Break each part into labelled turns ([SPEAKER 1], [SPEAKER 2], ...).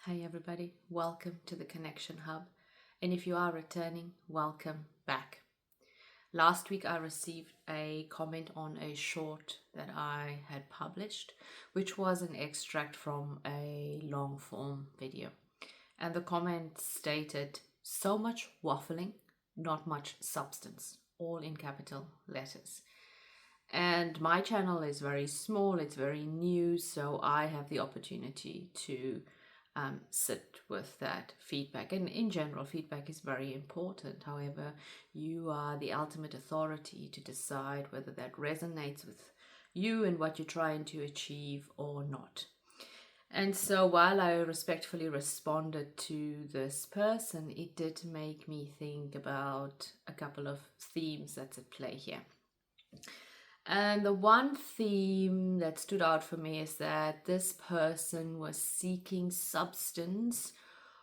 [SPEAKER 1] Hey everybody, welcome to the Connection Hub. And if you are returning, welcome back. Last week I received a comment on a short that I had published, which was an extract from a long form video. And the comment stated, "So much waffling, not much substance," all in capital letters. And my channel is very small, it's very new, so I have the opportunity to sit with that feedback. And in general, feedback is very important. However, you are the ultimate authority to decide whether that resonates with you and what you're trying to achieve or not. And so while I respectfully responded to this person, it did make me think about a couple of themes that's at play here. And the one theme that stood out for me is that this person was seeking substance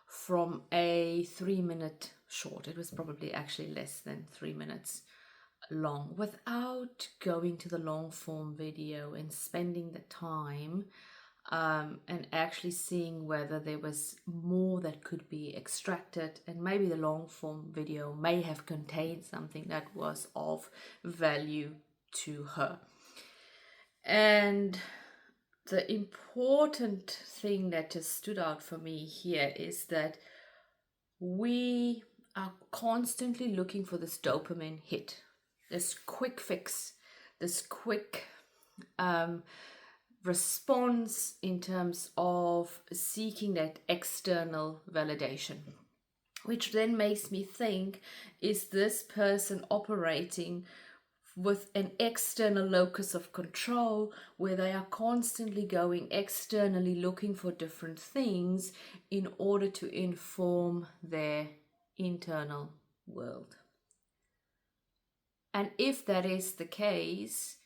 [SPEAKER 1] from a 3-minute short. It was probably actually less than 3 minutes long, without going to the long form video and spending the time and actually seeing whether there was more that could be extracted, and maybe the long form video may have contained something that was of value to her. And the important thing that just stood out for me here is that we are constantly looking for this dopamine hit, this quick fix, this quick response in terms of seeking that external validation, which then makes me think, is this person operating with an external locus of control where they are constantly going externally looking for different things in order to inform their internal world? And if that is the case,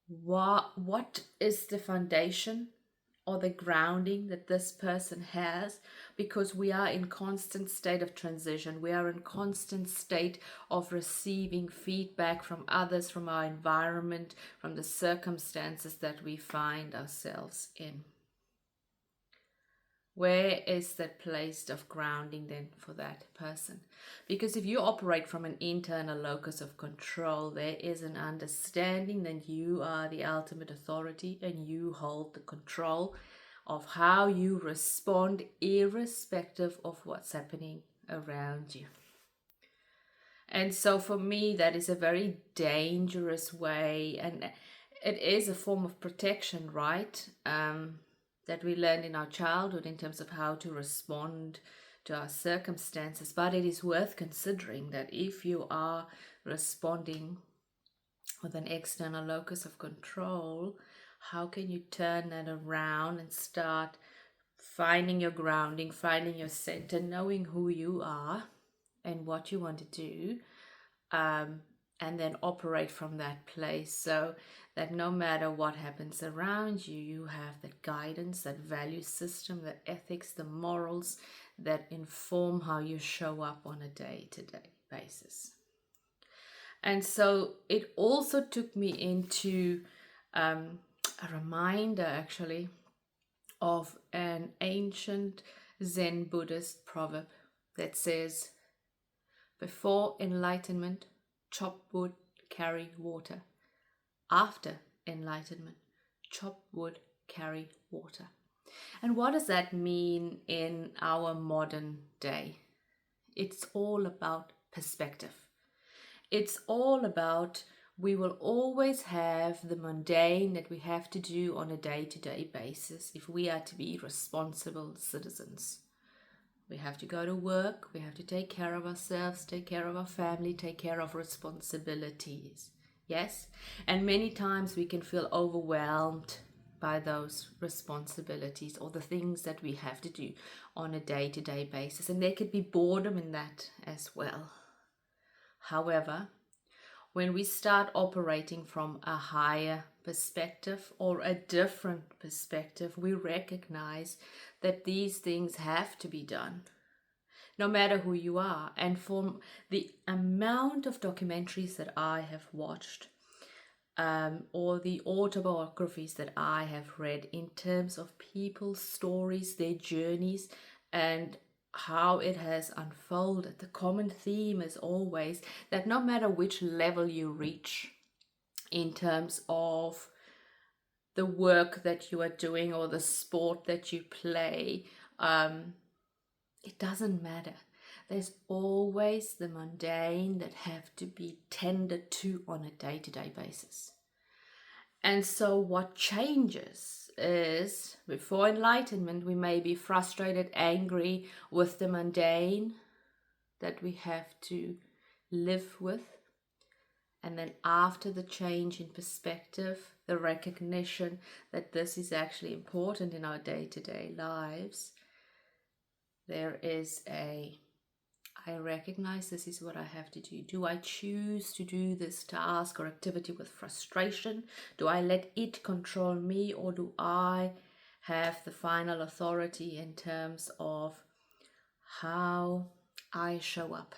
[SPEAKER 1] what is the foundation or the grounding that this person has? Because we are in constant state of transition. We are in constant state of receiving feedback from others, from our environment, from the circumstances that we find ourselves in. Where is that place of grounding then for that person? Because if you operate from an internal locus of control, there is an understanding that you are the ultimate authority and you hold the control of how you respond, irrespective of what's happening around you. And so for me, that is a very dangerous way, and it is a form of protection, right? That we learned in our childhood in terms of how to respond to our circumstances. But it is worth considering that if you are responding with an external locus of control, how can you turn that around and start finding your grounding, finding your center, knowing who you are and what you want to do, and then operate from that place, so that no matter what happens around you, you have that guidance, that value system, that ethics, the morals that inform how you show up on a day-to-day basis. And so it also took me into a reminder, actually, of an ancient Zen Buddhist proverb that says, "Before enlightenment, chop wood, carry water. After enlightenment, chop wood, carry water." And what does that mean in our modern day? It's all about perspective. It's all about, we will always have the mundane that we have to do on a day-to-day basis if we are to be responsible citizens. We have to go to work, we have to take care of ourselves, take care of our family, take care of responsibilities. Yes? And many times we can feel overwhelmed by those responsibilities or the things that we have to do on a day-to-day basis. And there could be boredom in that as well. However, when we start operating from a higher perspective or a different perspective, we recognize that these things have to be done, no matter who you are. And from the amount of documentaries that I have watched, or the autobiographies that I have read in terms of people's stories, their journeys, and how it has unfolded. The common theme is always that no matter which level you reach in terms of the work that you are doing or the sport that you play, it doesn't matter. There's always the mundane that have to be tended to on a day-to-day basis. And so what changes is, before enlightenment, we may be frustrated, angry with the mundane that we have to live with. And then after the change in perspective, the recognition that this is actually important in our day-to-day lives, there is I recognize this is what I have to do. Do I choose to do this task or activity with frustration? Do I let it control me, or do I have the final authority in terms of how I show up?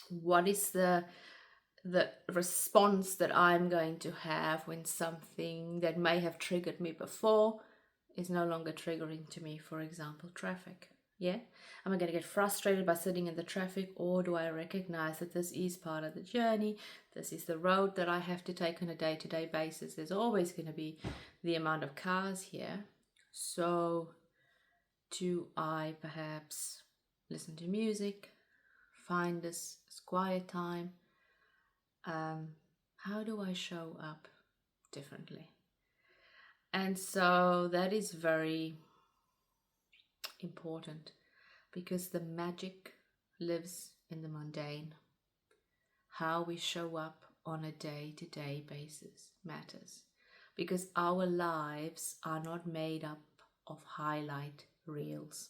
[SPEAKER 1] What is the response that I'm going to have when something that may have triggered me before is no longer triggering to me? For example, traffic. Yeah, am I going to get frustrated by sitting in the traffic, or do I recognize that this is part of the journey? This is the road that I have to take on a day-to-day basis. There's always going to be the amount of cars here. So do I perhaps listen to music, find this quiet time? How do I show up differently? And so that is very important, because the magic lives in the mundane. How we show up on a day-to-day basis matters, because our lives are not made up of highlight reels.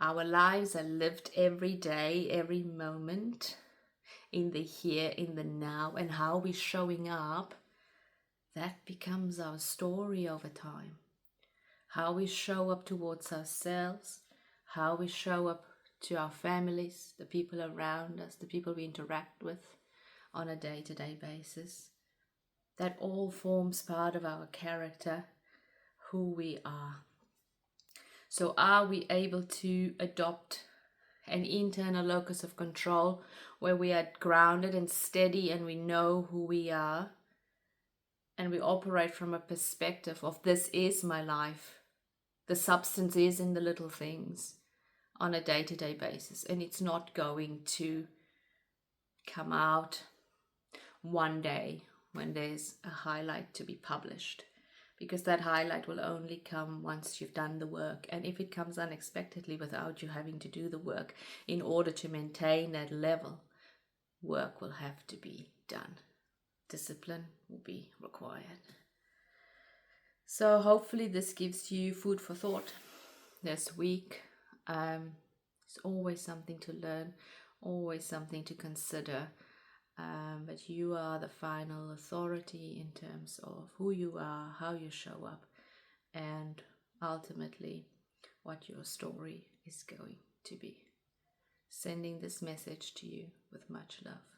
[SPEAKER 1] Our lives are lived every day, every moment, in the here, in the now, and how we're showing up, that becomes our story over time. How we show up towards ourselves, how we show up to our families, the people around us, the people we interact with on a day-to-day basis. That all forms part of our character, who we are. So are we able to adopt an internal locus of control where we are grounded and steady and we know who we are, and we operate from a perspective of this is my life. The substance is in the little things on a day-to-day basis, and it's not going to come out one day when there's a highlight to be published, because that highlight will only come once you've done the work. And if it comes unexpectedly without you having to do the work, in order to maintain that level, work will have to be done. Discipline will be required. So hopefully this gives you food for thought this week. There's always something to learn, always something to consider. But you are the final authority in terms of who you are, how you show up, and ultimately what your story is going to be. Sending this message to you with much love.